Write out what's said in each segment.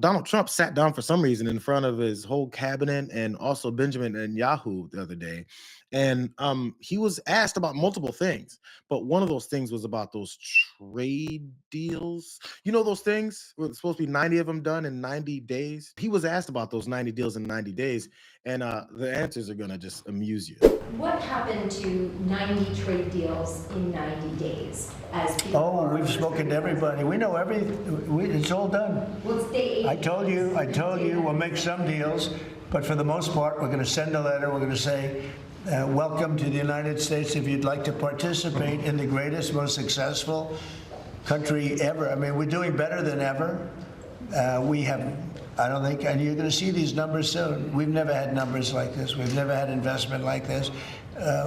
Donald Trump sat down for some reason in front of his whole cabinet and also Benjamin Netanyahu the other day, and he was asked about multiple things, but one of those things was about those trade deals. You know those things? Were supposed to be 90 of them done in 90 days. He was asked about those 90 deals in 90 days, and the answers are gonna just amuse you. What happened to 90 trade deals in 90 days as people Oh, are we've spoken to everybody. We know it's all done. What's the I told you, we'll make some deals, but for the most part, we're going to send a letter. We're going to say, welcome to the United States. If you'd like to participate in the greatest, most successful country ever. I mean, we're doing better than ever. We have, I don't think, and you're going to see these numbers soon. We've never had numbers like this. We've never had investment like this.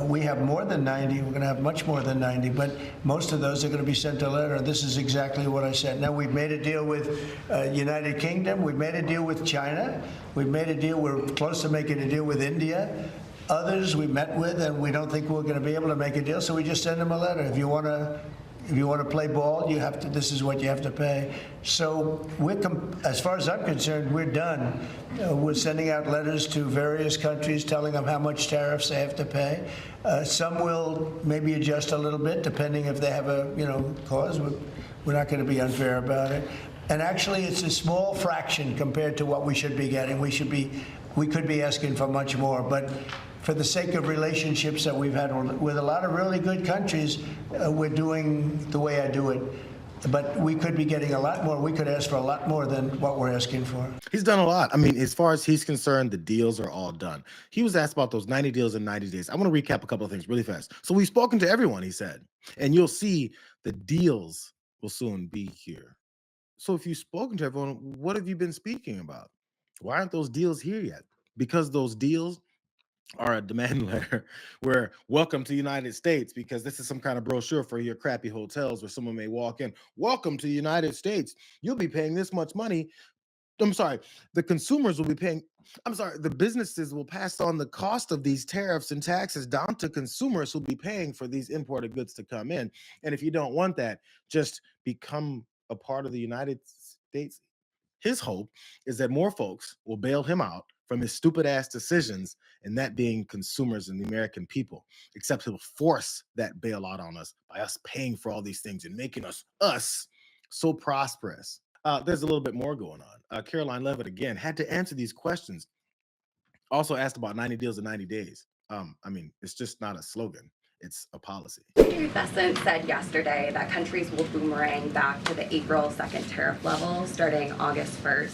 We have more than 90. We're going to have much more than 90, but most of those are going to be sent a letter. This is exactly what I said. Now, we've made a deal with United Kingdom. We've made a deal with China. We've made a deal. We're close to making a deal with India. Others we met with, and we don't think we're going to be able to make a deal, so we just send them a letter. If you want to play ball, you have to. This is what you have to pay. So as far as I'm concerned, we're done. We're sending out letters to various countries, telling them how much tariffs they have to pay. Some will maybe adjust a little bit, depending if they have a cause. We're not going to be unfair about it. And actually, it's a small fraction compared to what we should be getting. We could be asking for much more, but for the sake of relationships that we've had with a lot of really good countries, we're doing the way I do it. But we could be getting a lot more. We could ask for a lot more than what we're asking for. He's done a lot. I mean, as far as he's concerned, the deals are all done. He was asked about those 90 deals in 90 days. I want to recap a couple of things really fast. So we've spoken to everyone, he said, and you'll see the deals will soon be here. So if you've spoken to everyone, what have you been speaking about? Why aren't those deals here yet? Because those deals are a demand letter where welcome to the United States, because this is some kind of brochure for your crappy hotels where someone may walk in. Welcome to the United States. You'll be paying this much money. I'm sorry, the consumers will be paying. I'm sorry, the businesses will pass on the cost of these tariffs and taxes down to consumers who'll be paying for these imported goods to come in. And if you don't want that, just become a part of the United States. His hope is that more folks will bail him out from his stupid ass decisions, and that being consumers and the American people. Except he'll force that bailout on us by us paying for all these things and making us so prosperous. There's a little bit more going on. Caroline Levitt again had to answer these questions. Also asked about 90 deals in 90 days. I mean, it's just not a slogan. It's a policy. Secretary Bessent said yesterday that countries will boomerang back to the April 2nd tariff level starting August 1st.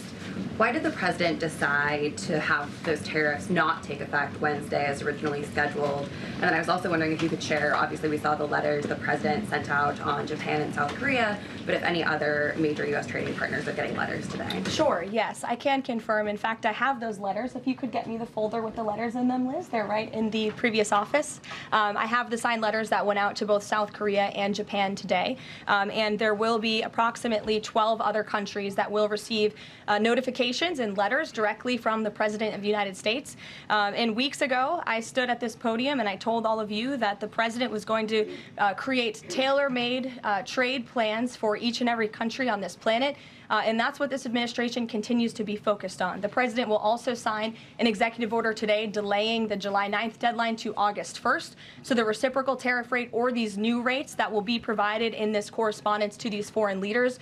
Why did the president decide to have those tariffs not take effect Wednesday as originally scheduled? And then I was also wondering if you could share, obviously we saw the letters the president sent out on Japan and South Korea, but if any other major U.S. trading partners are getting letters today. Sure, yes, I can confirm. In fact, I have those letters. If you could get me the folder with the letters in them, Liz, they're right in the previous office. I have the signed letters that went out to both South Korea and Japan today. And there will be approximately 12 other countries that will receive notifications and letters directly from the President of the United States. And weeks ago, I stood at this podium and I told all of you that the President was going to create tailor-made trade plans for each and every country on this planet. And that's what this administration continues to be focused on. The president will also sign an executive order today delaying the July 9th deadline to August 1st. So the reciprocal tariff rate or these new rates that will be provided in this correspondence to these foreign leaders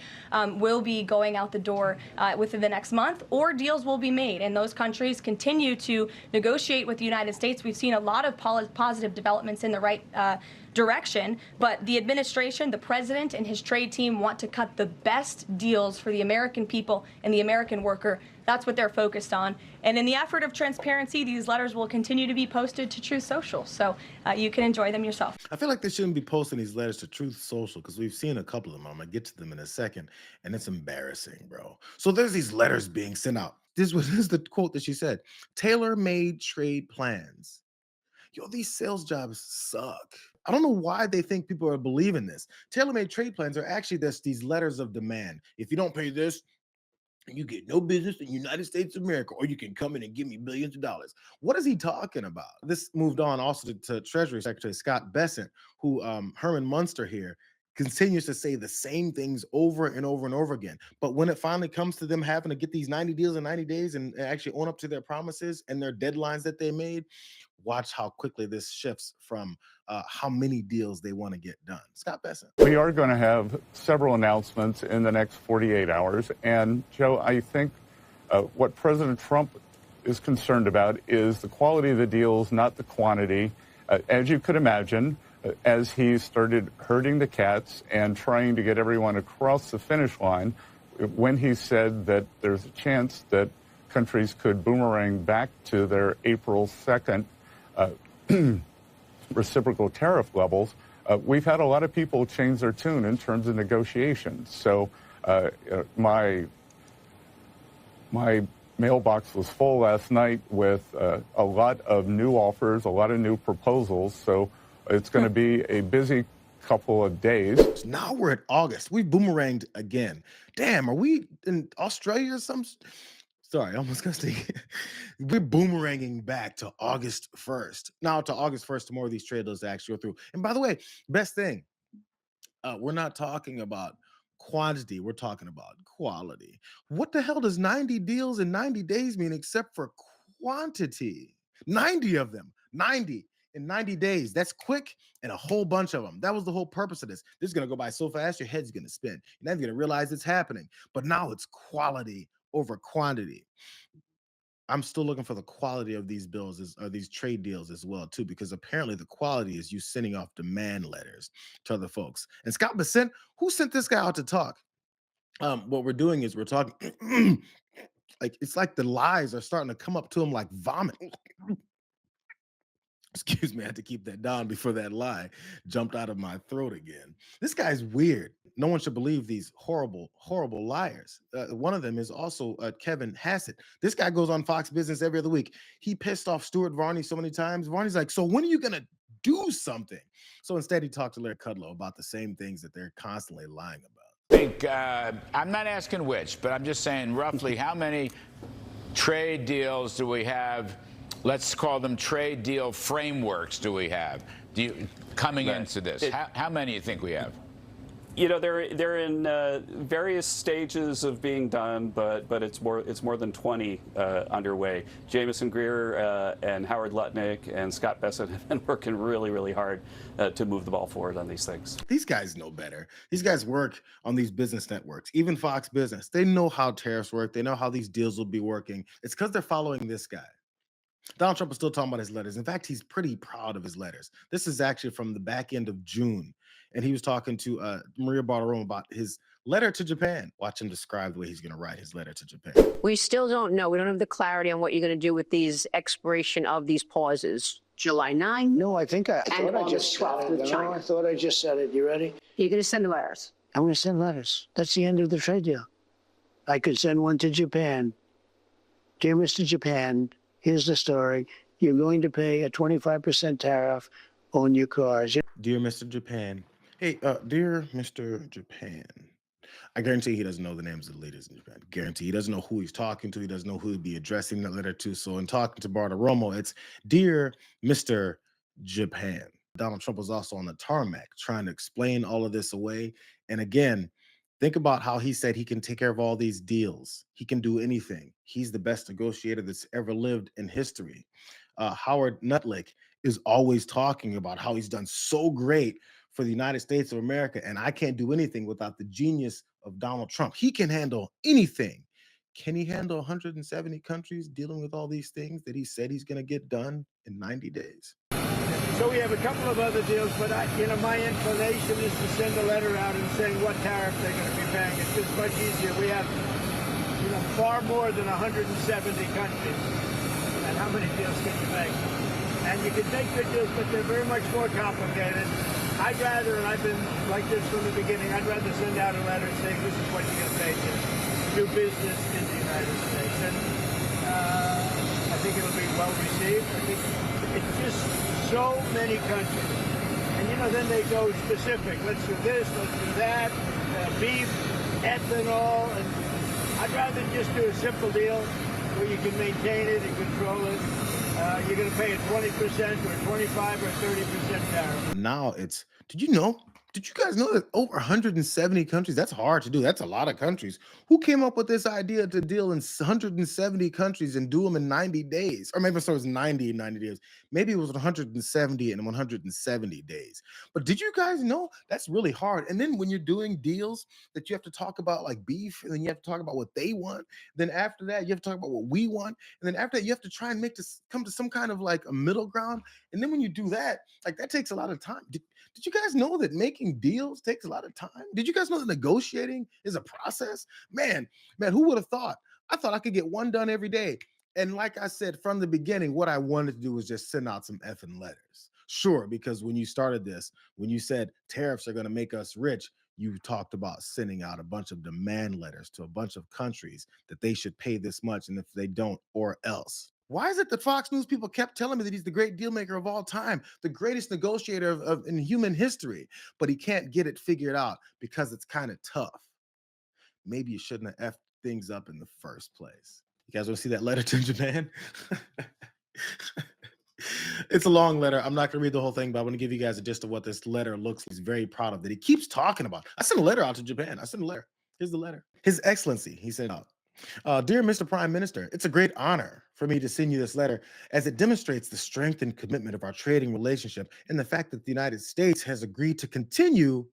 will be going out the door within the next month, or deals will be made. And those countries continue to negotiate with the United States. We've seen a lot of positive developments in the right direction, but the administration, the president and his trade team want to cut the best deals for the American people and the American worker. That's what they're focused on. And in the effort of transparency, these letters will continue to be posted to Truth Social, so you can enjoy them yourself. I feel like they shouldn't be posting these letters to Truth Social because we've seen a couple of them. I'm gonna get to them in a second, and it's embarrassing, bro. So there's these letters being sent out. This is the quote that she said: tailor-made trade plans. Yo, these sales jobs suck. I don't know why they think people are believing this. Tailor-made trade plans are actually just these letters of demand. If you don't pay this, you get no business in the United States of America, or you can come in and give me billions of dollars. What is he talking about? This moved on also to Treasury Secretary Scott Bessent, who Herman Munster here continues to say the same things over and over and over again. But when it finally comes to them having to get these 90 deals in 90 days and actually own up to their promises and their deadlines that they made, watch how quickly this shifts from how many deals they want to get done. Scott Besson. We are going to have several announcements in the next 48 hours. And Joe, I think what President Trump is concerned about is the quality of the deals, not the quantity. As you could imagine, as he started herding the cats and trying to get everyone across the finish line, when he said that there's a chance that countries could boomerang back to their April 2nd reciprocal tariff levels, we've had a lot of people change their tune in terms of negotiations. So my mailbox was full last night with a lot of new offers, a lot of new proposals. So it's going to be a busy couple of days. Now we're at August. We boomeranged again. Damn, are we in Australia or something? Sorry, I almost gonna say we're boomeranging back to August 1st. Now to August 1st, tomorrow these trade deals actually go through. And by the way, best thing, we're not talking about quantity, we're talking about quality. What the hell does 90 deals in 90 days mean except for quantity? 90 of them, 90 in 90 days. That's quick and a whole bunch of them. That was the whole purpose of this. This is going to go by so fast, your head's going to spin. You're not going to realize it's happening. But now it's quality over quantity. I'm still looking for the quality of these bills or these trade deals as well, too, because apparently the quality is you sending off demand letters to other folks. And Scott Besson, who sent this guy out to talk? What we're doing is we're talking like it's like the lies are starting to come up to him like vomit. Excuse me, I had to keep that down before that lie jumped out of my throat again. This guy's weird. No one should believe these horrible, horrible liars. One of them is also Kevin Hassett. This guy goes on Fox Business every other week. He pissed off Stuart Varney so many times. Varney's like, so when are you going to do something? So instead, he talked to Larry Kudlow about the same things that they're constantly lying about. I think, I'm not asking which, but I'm just saying roughly how many trade deals do we have? Let's call them trade deal frameworks do we have coming into this? How many do you think we have? You know, they're in various stages of being done, but it's more than 20 underway. Jamison Greer and Howard Lutnick and Scott Besson have been working really, really hard to move the ball forward on these things. These guys know better. These guys work on these business networks, even Fox Business. They know how tariffs work. They know how these deals will be working. It's because they're following this guy. Donald Trump is still talking about his letters. In fact, he's pretty proud of his letters. This is actually from the back end of June. And he was talking to Maria Bartiromo about his letter to Japan. Watch him describe the way he's going to write his letter to Japan. We still don't know. We don't have the clarity on what you're going to do with these expiration of these pauses. July 9? No, I think I And thought I August just said 12th it. with No, China. I thought I just said it. You ready? You're going to send the letters. I'm going to send letters. That's the end of the trade deal. I could send one to Japan. Dear Mr. Japan, here's the story. You're going to pay a 25% tariff on your cars. Dear Mr. Japan. Hey, dear Mr. Japan. I guarantee he doesn't know the names of the leaders in Japan. Guarantee he doesn't know who he's talking to. He doesn't know who he'd be addressing the letter to. So in talking to Bartiromo, it's Dear Mr. Japan. Donald Trump was also on the tarmac trying to explain all of this away. And again, think about how he said he can take care of all these deals. He can do anything. He's the best negotiator that's ever lived in history. Howard Lutnick is always talking about how he's done so great for the United States of America, and I can't do anything without the genius of Donald Trump. He can handle anything. Can he handle 170 countries dealing with all these things that he said he's going to get done in 90 days? So we have a couple of other deals, but my inclination is to send a letter out and saying what tariff they're going to be paying. It's just much easier. We have, far more than 170 countries. And how many deals can you make? And you can make good deals, but they're very much more complicated. I'd rather, and I've been like this from the beginning, I'd rather send out a letter saying this is what you're going to pay to do business in the United States. And I think it'll be well received. I think it's just so many countries. And, then they go specific. Let's do this, let's do that, beef, ethanol. And I'd rather just do a simple deal where you can maintain it and control it. You're going to pay a 20% or 25 or 30% tariff. Now it's, did you know Did you guys know that over 170 countries? That's hard to do. That's a lot of countries. Who came up with this idea to deal in 170 countries and do them in 90 days? Or maybe it was 90 in 90 days. Maybe it was 170 in 170 days. But did you guys know that's really hard? And then when you're doing deals that you have to talk about like beef, and then you have to talk about what they want. Then after that, you have to talk about what we want. And then after that, you have to try and make this come to some kind of like a middle ground. And then when you do that, like that takes a lot of time. Did you guys know that making deals takes a lot of time? Did you guys know that negotiating is a process? Man, who would have thought? I thought I could get one done every day. And like I said from the beginning, what I wanted to do was just send out some effing letters. Sure, because when you started this, when you said tariffs are going to make us rich, you talked about sending out a bunch of demand letters to a bunch of countries that they should pay this much, and if they don't, or else. Why is it that Fox News people kept telling me that he's the great deal maker of all time, the greatest negotiator in human history, but he can't get it figured out because it's kind of tough? Maybe you shouldn't have effed things up in the first place. You guys want to see that letter to Japan? It's a long letter. I'm not going to read the whole thing, but I want to give you guys a gist of what this letter looks like. He's very proud of that. He keeps talking about. I sent a letter out to Japan. I sent a letter. Here's the letter. His Excellency, he said, Dear Mr. Prime Minister, it's a great honor for me to send you this letter as it demonstrates the strength and commitment of our trading relationship and the fact that the United States has agreed to continue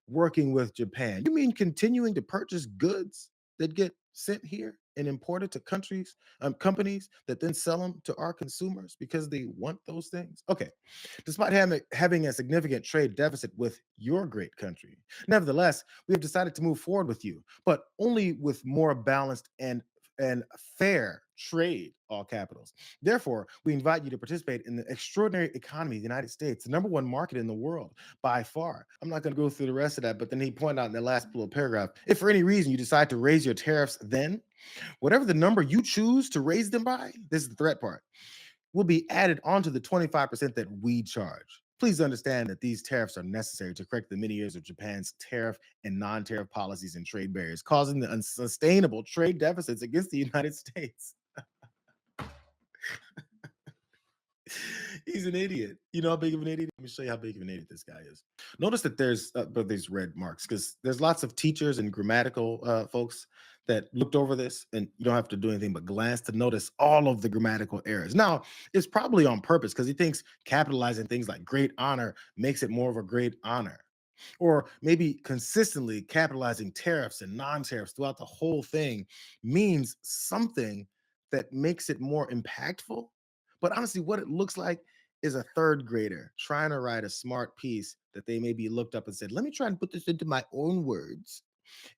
working with Japan. You mean continuing to purchase goods that get sent here and imported to companies that then sell them to our consumers because they want those things? Okay. Despite having a significant trade deficit with your great country, nevertheless, we have decided to move forward with you, but only with more balanced and fair trade, all capitals. Therefore, we invite you to participate in the extraordinary economy of the United States, the #1 market in the world by far. I'm not going to go through the rest of that, but then he pointed out in the last little paragraph, if for any reason you decide to raise your tariffs, then whatever the number you choose to raise them by, this is the threat part, will be added onto the 25% that we charge. Please understand that these tariffs are necessary to correct the many years of Japan's tariff and non-tariff policies and trade barriers, causing the unsustainable trade deficits against the United States. He's an idiot. You know how big of an idiot? Let me show you how big of an idiot this guy is. Notice that there's but these red marks because there's lots of teachers and grammatical folks that looked over this, and you don't have to do anything but glance to notice all of the grammatical errors. Now, it's probably on purpose because he thinks capitalizing things like great honor makes it more of a great honor. Or maybe consistently capitalizing tariffs and non-tariffs throughout the whole thing means something that makes it more impactful. But honestly, what it looks like is a third grader trying to write a smart piece that they maybe looked up and said, let me try and put this into my own words,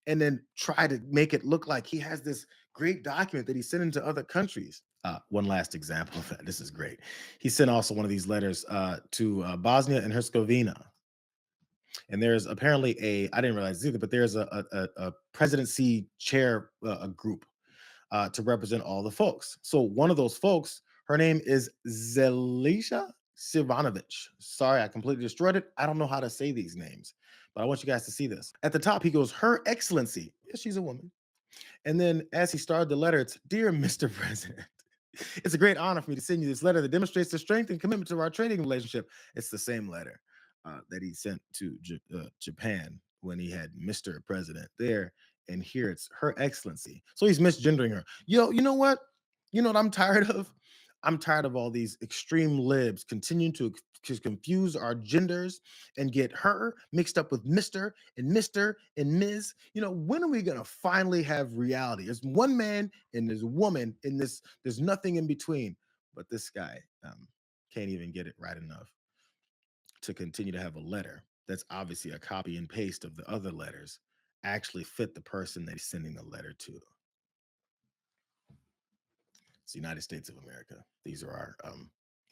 and then try to make it look like he has this great document that he's sending to other countries. One last example of that. This is great. He sent also one of these letters to Bosnia and Herzegovina. And there's apparently I didn't realize this either, but there's a presidency chair a group to represent all the folks. So one of those folks, her name is Zelisha Sivanovic. Sorry, I completely destroyed it. I don't know how to say these names, but I want you guys to see this. At the top, he goes, Her Excellency. Yes, she's a woman. And then as he started the letter, it's Dear Mr. President. It's a great honor for me to send you this letter that demonstrates the strength and commitment to our trading relationship. It's the same letter that he sent to Japan when he had Mr. President there. And here it's Her Excellency. So he's misgendering her. You know what? You know what I'm tired of? I'm tired of all these extreme libs continuing to confuse our genders and get her mixed up with Mr. and Ms. You know, when are we going to finally have reality? There's one man and there's a woman in this, there's nothing in between. But this guy can't even get it right enough to continue to have a letter that's obviously a copy and paste of the other letters actually fit the person that he's sending the letter to. It's the United States of America. These are our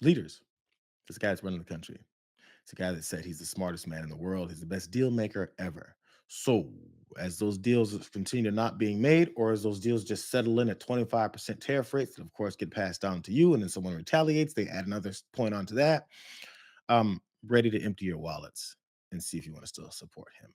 leaders. This guy's running the country. It's a guy that said he's the smartest man in the world. He's the best deal maker ever. So as those deals continue to not being made, or as those deals just settle in at 25% tariff rates that of course get passed down to you, and then someone retaliates, they add another point onto that. Ready to empty your wallets and see if you want to still support him.